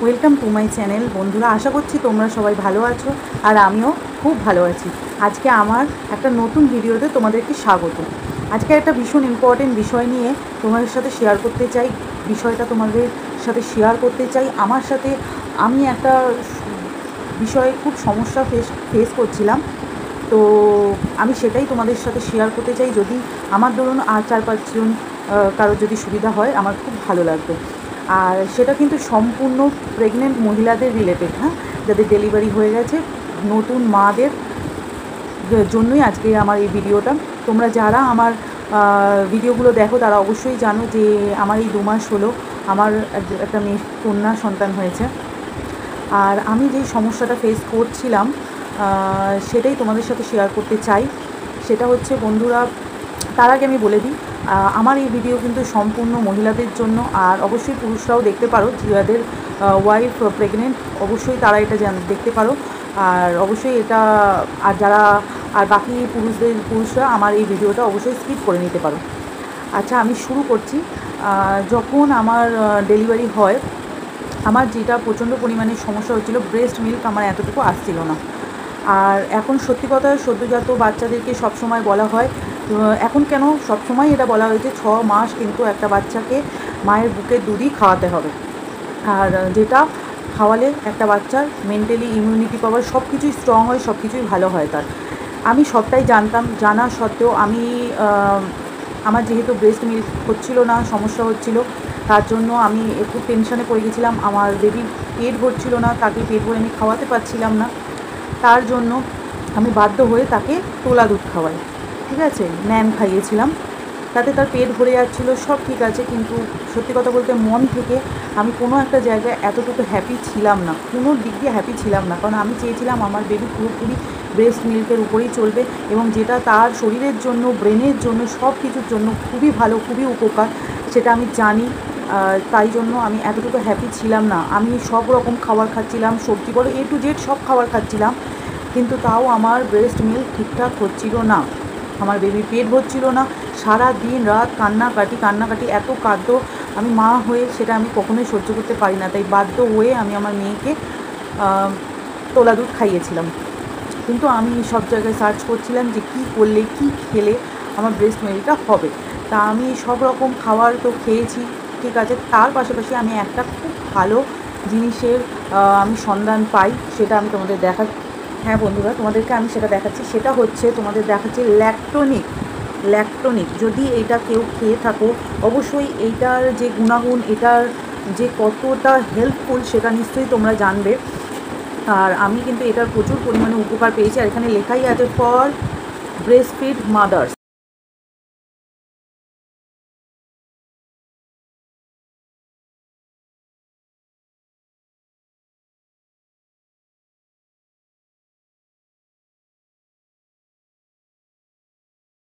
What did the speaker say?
Welcome to my channel. বন্ধুরা, আশা করছি তোমরা সবাই ভালো আছো আর আমিও খুব ভালো আছি। আজকে আমার একটা নতুন ভিডিওতে তোমাদেরকে স্বাগত। আজকে একটা ভীষণ ইম্পর্টেন্ট বিষয় নিয়ে তোমাদের সাথে শেয়ার করতে চাই। বিষয়টা তোমাদের সাথে শেয়ার করতে চাই। আমার সাথে আমি একটা বিষয়ে খুব সমস্যা ফেস করছিলাম, তো আমি সেটাই তোমাদের সাথে শেয়ার করতে চাই। যদি আমার ধরুন আর 4-5 জন কারোর যদি সুবিধা হয় আমার খুব ভালো লাগবে। আর সেটা কিন্তু সম্পূর্ণ প্রেগনেন্ট মহিলাদের রিলেটেড, হ্যাঁ, যাদের ডেলিভারি হয়ে গেছে, নতুন মাদের জন্যই আজকে আমার এই ভিডিওটা। তোমরা যারা আমার ভিডিওগুলো দেখো তারা অবশ্যই জানো যে আমার এই 2 মাস হলো আমার একটা মেয়ে কন্যা সন্তান হয়েছে। আর আমি যেই সমস্যাটা ফেস করছিলাম সেটাই তোমাদের সাথে শেয়ার করতে চাই। সেটা হচ্ছে, বন্ধুরা, তার আগে আমি বলে দিই, আমার এই ভিডিও কিন্তু সম্পূর্ণ মহিলাদের জন্য। আর অবশ্যই পুরুষরাও দেখতে পারো, যাদের ওয়াইফ প্রেগনেন্ট অবশ্যই তারা এটা দেখতে পারো। আর অবশ্যই এটা আর বাকি পুরুষরা আমার এই ভিডিওটা অবশ্যই স্কিপ করে নিতে পারো। আচ্ছা, আমি শুরু করছি। যখন আমার ডেলিভারি হয়, আমার যেটা প্রচণ্ড পরিমাণে সমস্যা হচ্ছিলো, ব্রেস্ট মিল্ক আমার এতটুকু আসছিল না। আর এখন সত্যি কথা, সদ্যজাত বাচ্চাদেরকে সবসময় বলা হয়, এখন কেন সবসময় এটা বলা হয়েছে, 6 মাস কিন্তু একটা বাচ্চাকে মায়ের বুকের দুধই খাওয়াতে হবে। আর যেটা খাওয়ালে একটা বাচ্চার মেন্টালি ইমিউনিটি পাওয়ার সব কিছুই স্ট্রং হয়, সব কিছুই ভালো হয় তার। আমি সবটাই জানতাম, জানা সত্ত্বেও আমি আমার যেহেতু ব্রেস্ট মিল্ক হচ্ছিল না, সমস্যা হচ্ছিল, তার জন্য আমি একটু টেনশানে পড়ে গেছিলাম। আমার বেবির পেট ভরছিল না, তাকে পেট ভরে আমি খাওয়াতে পারছিলাম না। তার জন্য আমি বাধ্য হয়ে তাকে তোলা দুধ খাওয়াই, ঠিক আছে, ন্যান খাইয়েছিলাম। তাতে তার পেট ভরে যাচ্ছিলো, সব ঠিক আছে। কিন্তু সত্যি কথা বলতে মন থেকে আমি কোনো একটা জায়গায় এতটুকু হ্যাপি ছিলাম না, কোনো দিক দিয়ে হ্যাপি ছিলাম না। কারণ আমি চেয়েছিলাম আমার বেবি পুরোপুরি ব্রেস্ট মিল্কের উপরেই চলবে, এবং যেটা তার শরীরের জন্য, ব্রেনের জন্য, সব কিছুর জন্য খুবই ভালো, খুবই উপকার, সেটা আমি জানি। তাই জন্য আমি এতটুকু হ্যাপি ছিলাম না। আমি সব রকম খাবার খাচ্ছিলাম, সবজি বলো A to Z সব খাবার খাচ্ছিলাম, কিন্তু তাও আমার ব্রেস্ট মিল্ক ঠিকঠাক হচ্ছিল না। আমার বেবির পেট ভরছিল না। সারা দিন রাত কান্নাকাটি, এত কাঁদতো। আমি মা হয়ে সেটা আমি কখনোই সহ্য করতে পারি না, তাই বাধ্য হয়ে আমি আমার মেয়েকে তোলা দুধ খাইয়েছিলাম। কিন্তু আমি সব জায়গায় সার্চ করছিলাম যে কী করলে, কী খেলে আমার ব্রেস্ট মিল্কটা হবে। তা আমি সব রকম খাবার তো খেয়েছি, ঠিক আছে। তার পাশাপাশি আমি একটা খুব ভালো জিনিসের আমি সন্ধান পাই, সেটা আমি তোমাদের হ্যাঁ বন্ধুরা, তোমাদেরকে আমি সেটা দেখাচ্ছি। সেটা হচ্ছে, তোমাদের দেখাচ্ছি ল্যাকটোনিক। যদি এইটা কেউ খেয়ে থাকো, অবশ্যই এইটার যে গুণাগুণ, এটার যে কতটা হেল্পফুল, সেটা নিশ্চয়ই তোমরা জানবে। আর আমি কিন্তু এটার প্রচুর পরিমাণে উপকার পেয়েছি। আর এখানে লেখাই আছে ফর ব্রেস্ট ফিড মাদার্স,